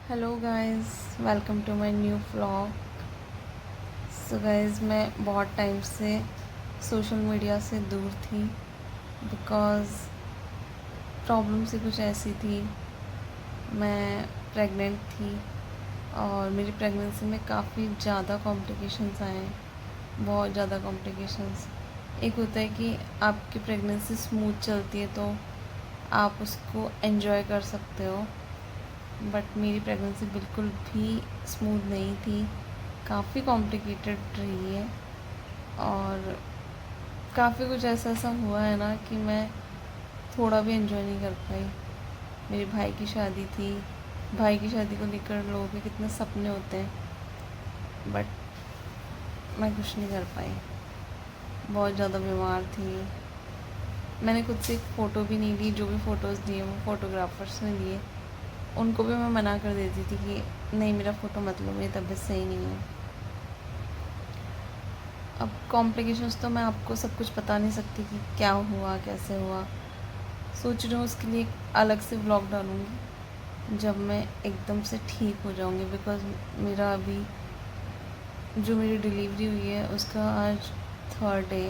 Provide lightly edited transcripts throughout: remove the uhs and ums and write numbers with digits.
Hello guys, welcome to my new vlog. So guys, मैं बहुत time से social media से दूर थी बिकॉज़ प्रॉब्लम सी कुछ ऐसी थी। मैं प्रेग्नेंट थी और मेरी प्रेगनेंसी में काफ़ी ज़्यादा कॉम्प्लिकेशंस आए, बहुत ज़्यादा कॉम्प्लिकेशंस। एक होता है कि आपकी प्रेगनेंसी स्मूथ चलती है तो आप उसको एंजॉय कर सकते हो, बट मेरी प्रेगनेंसी बिल्कुल भी स्मूथ नहीं थी, काफ़ी कॉम्प्लिकेटेड रही है। और काफ़ी कुछ ऐसा ऐसा हुआ है ना कि मैं थोड़ा भी एंजॉय नहीं कर पाई। मेरे भाई की शादी थी, भाई की शादी को लेकर लोगों के कितने सपने होते हैं, बट मैं कुछ नहीं कर पाई। बहुत ज़्यादा बीमार थी। मैंने खुद से एक फ़ोटो भी नहीं ली, जो भी फ़ोटोज़ लिए वो फ़ोटोग्राफर्स ने लिए, उनको भी मैं मना कर देती थी कि नहीं, मेरा फ़ोटो मत लो, मेरी तबीयत सही नहीं है। अब कॉम्प्लिकेशंस तो मैं आपको सब कुछ बता नहीं सकती कि क्या हुआ, कैसे हुआ। सोच रही हूँ उसके लिए एक अलग से व्लॉग डालूँगी जब मैं एकदम से ठीक हो जाऊँगी, बिकॉज़ मेरा अभी जो मेरी डिलीवरी हुई है उसका आज third day,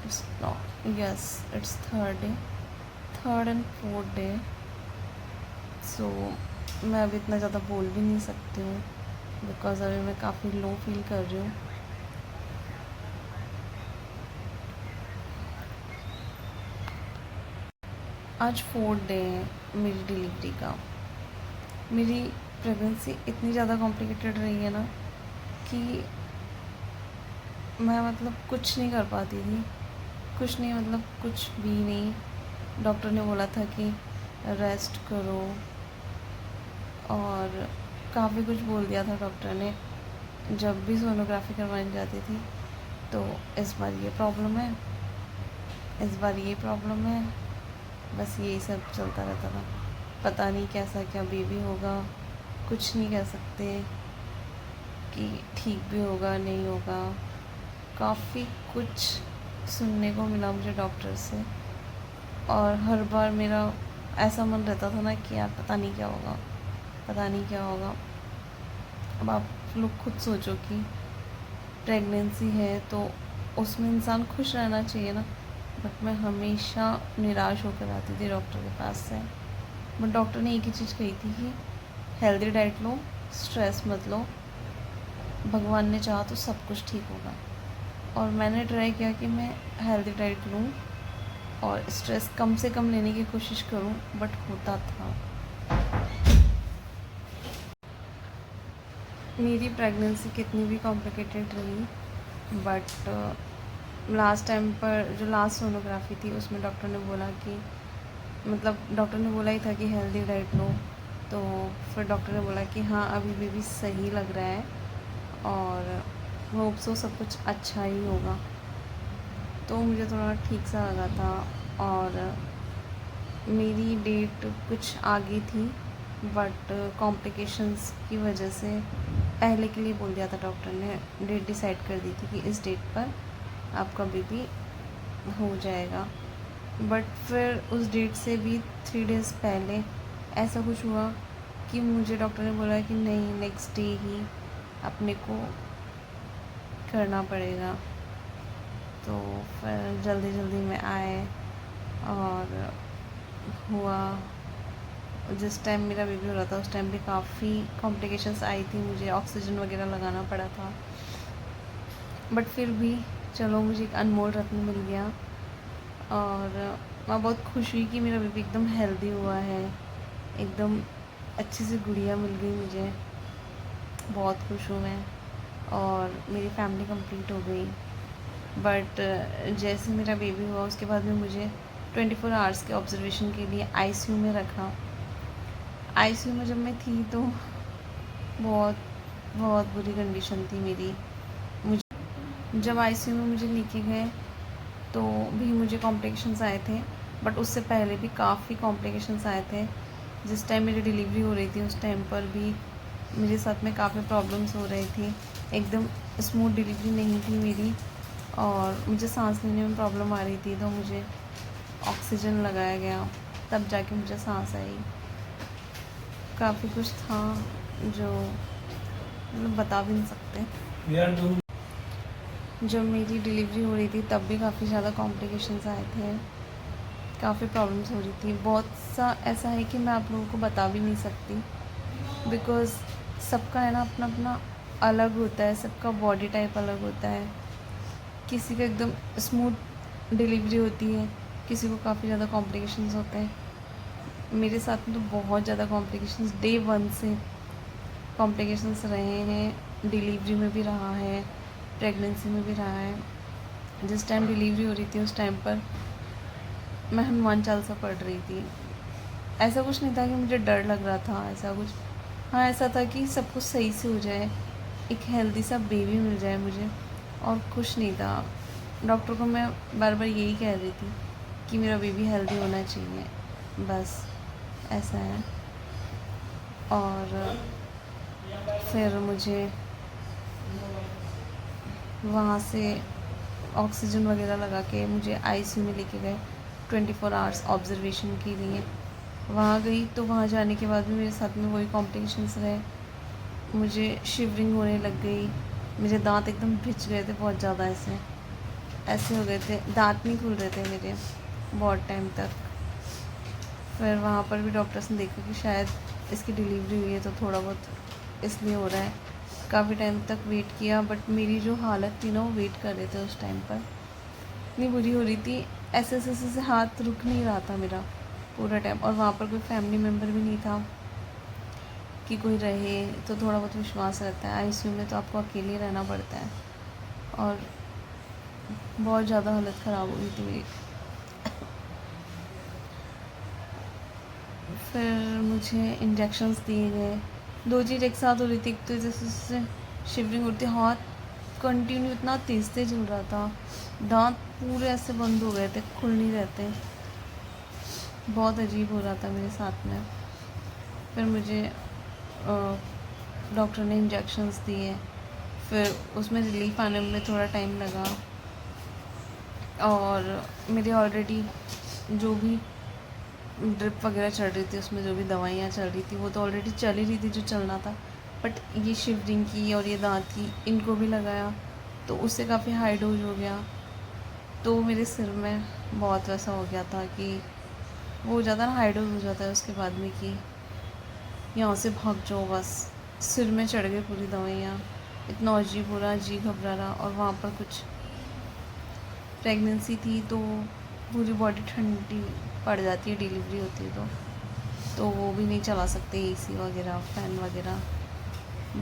it's not, yes it's third day, third and fourth day. So मैं अभी इतना ज़्यादा बोल भी नहीं सकती हूँ बिकॉज़ अभी मैं काफ़ी लो फील कर रही हूँ। आज फोर्थ डे है मेरी डिलीवरी का। मेरी प्रेगनेंसी इतनी ज़्यादा कॉम्प्लिकेटेड रही है ना कि मैं कुछ नहीं कर पाती थी, कुछ नहीं, कुछ भी नहीं। डॉक्टर ने बोला था कि रेस्ट करो और काफ़ी कुछ बोल दिया था डॉक्टर ने। जब भी सोनोग्राफी करवाने जाती थी तो इस बार ये प्रॉब्लम है, इस बार ये प्रॉब्लम है, बस यही सब चलता रहता था। पता नहीं कैसा क्या बेबी होगा, कुछ नहीं कह सकते कि ठीक भी होगा नहीं होगा। काफ़ी कुछ सुनने को मिला मुझे डॉक्टर से, और हर बार मेरा ऐसा मन रहता था ना कि यार पता नहीं क्या होगा, पता नहीं क्या होगा। अब आप लोग खुद सोचो कि प्रेगनेंसी है तो उसमें इंसान खुश रहना चाहिए ना, बट मैं हमेशा निराश होकर आती थी डॉक्टर के पास से। बट डॉक्टर ने एक ही चीज़ कही थी कि हेल्दी डाइट लो, स्ट्रेस मत लो, भगवान ने चाहा तो सब कुछ ठीक होगा। और मैंने ट्राई किया कि मैं हेल्दी डाइट लूँ और स्ट्रेस कम से कम लेने की कोशिश करूँ, बट होता था। मेरी प्रेगनेंसी कितनी भी कॉम्प्लिकेटेड रही, बट लास्ट टाइम पर जो लास्ट सोनोग्राफी थी उसमें डॉक्टर ने बोला कि डॉक्टर ने बोला ही था कि हेल्दी डाइट लो। तो फिर डॉक्टर ने बोला कि हाँ अभी बेबी सही लग रहा है और होप सो सब कुछ अच्छा ही होगा। तो मुझे थोड़ा ठीक सा लगा था। और मेरी डेट कुछ आगे थी, बट कॉम्प्लिकेशंस की वजह से पहले के लिए बोल दिया था डॉक्टर ने, डेट डिसाइड कर दी थी कि इस डेट पर आपका बेबी हो जाएगा। बट फिर उस डेट से भी 3 डेज़ पहले ऐसा कुछ हुआ कि मुझे डॉक्टर ने बोला कि नहीं, नेक्स्ट डे ही अपने को करना पड़ेगा। तो फिर जल्दी जल्दी में आए और हुआ। जिस टाइम मेरा बेबी हो रहा था उस टाइम भी काफ़ी कॉम्प्लिकेशंस आई थी, मुझे ऑक्सीजन वगैरह लगाना पड़ा था। बट फिर भी चलो, मुझे एक अनमोल रत्न मिल गया और मैं बहुत खुश हुई कि मेरा बेबी एकदम हेल्दी हुआ है, एकदम अच्छी सी गुड़िया मिल गई मुझे। बहुत खुश हूँ मैं, और मेरी फैमिली कंप्लीट हो गई। बट जैसे मेरा बेबी हुआ उसके बाद में मुझे 24 आवर्स के ऑब्जर्वेशन के लिए आईसीयू में रखा। आईसीयू में जब मैं थी तो बहुत बहुत बुरी कंडीशन थी मेरी। मुझे जब आईसीयू में मुझे लेके गए तो भी मुझे कॉम्प्लिकेशंस आए थे, बट उससे पहले भी काफ़ी कॉम्प्लिकेशंस आए थे। जिस टाइम मेरी डिलीवरी हो रही थी उस टाइम पर भी मेरे साथ में काफ़ी प्रॉब्लम्स हो रही थी। एकदम स्मूथ डिलीवरी नहीं थी मेरी, और मुझे सांस लेने में प्रॉब्लम आ रही थी, तो मुझे ऑक्सीजन लगाया गया, तब जाके मुझे सांस आई। काफ़ी कुछ था जो मतलब बता भी नहीं सकते। जब मेरी डिलीवरी हो रही थी तब भी काफ़ी ज़्यादा कॉम्प्लिकेशंस आए थे, काफ़ी प्रॉब्लम्स हो रही थी। बहुत सा ऐसा है कि मैं आप लोगों को बता भी नहीं सकती, बिकॉज़ सबका है ना अपना अपना अलग होता है, सबका बॉडी टाइप अलग होता है। किसी का एकदम स्मूथ डिलीवरी होती है, किसी को काफ़ी ज़्यादा कॉम्प्लिकेशंस होते हैं। मेरे साथ में तो बहुत ज़्यादा कॉम्प्लिकेशंस डे 1 से कॉम्प्लिकेशंस रहे हैं। डिलीवरी में भी रहा है, प्रेगनेंसी में भी रहा है। जिस टाइम डिलीवरी हो रही थी उस टाइम पर मैं हनुमान चालीसा पढ़ रही थी। ऐसा कुछ नहीं था कि मुझे डर लग रहा था, ऐसा कुछ, हाँ ऐसा था कि सब कुछ सही से हो जाए, एक हेल्दी सा बेबी मिल जाए मुझे, और कुछ नहीं था। डॉक्टर को मैं बार बार यही कह रही थी कि मेरा बेबी हेल्दी होना चाहिए, बस ऐसा है। और फिर मुझे वहाँ से ऑक्सीजन वगैरह लगा के मुझे आईसीयू में लेके गए 24 आवर्स ऑब्जर्वेशन के लिए। वहाँ गई तो वहाँ जाने के बाद भी मेरे साथ में वही कॉम्प्लिकेशंस रहे। मुझे शिवरिंग होने लग गई, मेरे दांत एकदम भिज गए थे बहुत ज़्यादा, ऐसे ऐसे हो गए थे, दांत नहीं खुल रहे थे मेरे बहुत टाइम तक। फिर वहाँ पर भी डॉक्टर्स ने देखा कि शायद इसकी डिलीवरी हुई है तो थोड़ा बहुत इसलिए हो रहा है। काफ़ी टाइम तक वेट किया, बट मेरी जो हालत थी ना वो वेट कर रहे थे उस टाइम पर, इतनी बुरी हो रही थी, ऐसे ऐसे ऐसे हाथ रुक नहीं रहा था मेरा पूरा टाइम। और वहाँ पर कोई फैमिली मेम्बर भी नहीं था कि कोई रहे तो थोड़ा बहुत विश्वास रहता है। आईसीयू में तो आपको अकेले रहना पड़ता है, और बहुत ज़्यादा हालत ख़राब हो गई थी मेरी। फिर मुझे इंजेक्शंस दिए गए, 2 चीज़ एक साथ हो रही थी। एक तो जैसे शिवरिंग होती, हाथ कंटिन्यू इतना तेज़ तेज़ चल रहा था, दांत पूरे ऐसे बंद हो गए थे, खुल नहीं रहते, बहुत अजीब हो रहा था मेरे साथ में। फिर मुझे डॉक्टर ने इंजेक्शंस दिए, फिर उसमें रिलीफ आने में थोड़ा टाइम लगा। और मेरे ऑलरेडी जो भी ड्रिप वगैरह चल रही थी, उसमें जो भी दवाइयाँ चल रही थी वो तो ऑलरेडी चल ही रही थी जो चलना था, बट ये शिवरिंग की और ये दांत की इनको भी लगाया तो उससे काफ़ी हाई डोज हो गया। तो मेरे सिर में बहुत वैसा हो गया था कि वो हो जाता ना, हाई डोज हो जाता है उसके बाद में कि यहाँ से भाग जाओ, बस सिर में चढ़ गई पूरी दवाइयाँ, इतना अजीब हो रहा, जी घबरा रहा। और वहाँ पर कुछ प्रेगनेंसी थी तो पूरी बॉडी ठंडी पड़ जाती है, डिलीवरी होती है तो वो भी नहीं चला सकते एसी वगैरह, फ़ैन वगैरह।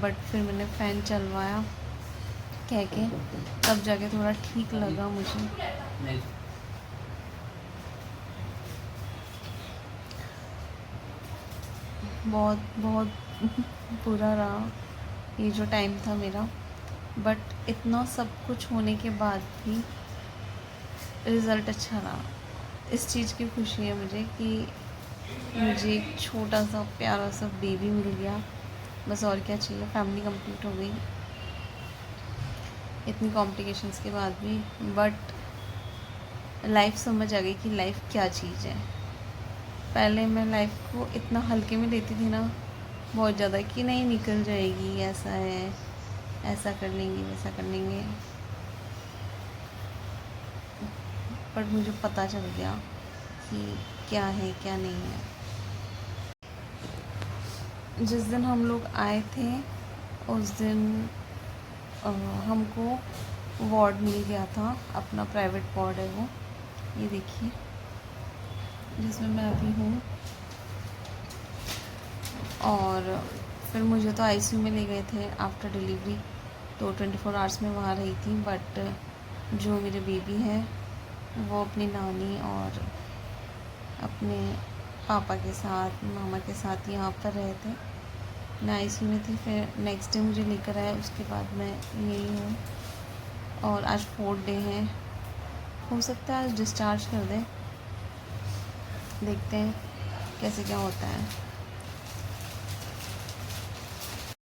बट फिर मैंने फ़ैन चलवाया कह के, तब जाके थोड़ा ठीक लगा मुझे। बहुत बहुत बुरा रहा ये जो टाइम था मेरा, बट इतना सब कुछ होने के बाद भी रिज़ल्ट अच्छा रहा। इस चीज़ की खुशी है मुझे कि मुझे एक छोटा सा प्यारा सा बेबी मिल गया, बस और क्या चाहिए। फैमिली कंप्लीट हो गई इतनी कॉम्प्लिकेशंस के बाद भी, बट लाइफ समझ आ गई कि लाइफ क्या चीज़ है। पहले मैं लाइफ को इतना हल्के में लेती थी ना, बहुत ज़्यादा, कि नहीं निकल जाएगी, ऐसा है, ऐसा कर लेंगे, वैसा कर लेंगे। पर मुझे पता चल गया कि क्या है क्या नहीं है। जिस दिन हम लोग आए थे उस दिन हमको वार्ड मिल गया था, अपना प्राइवेट वार्ड है वो, ये देखिए जिसमें मैं अभी हूँ। और फिर मुझे तो आईसीयू में ले गए थे आफ्टर डिलीवरी, तो 24 आवर्स में वहाँ रही थी। बट जो मेरे बेबी है वो अपनी नानी और अपने पापा के साथ, मामा के साथ यहाँ पर रहे थे। मैं आईसीयू में थी, फिर नेक्स्ट डे मुझे लेकर आया, उसके बाद मैं यही हूँ। और आज 4th डे है, हो सकता है आज डिस्चार्ज कर दें, देखते हैं कैसे क्या होता है।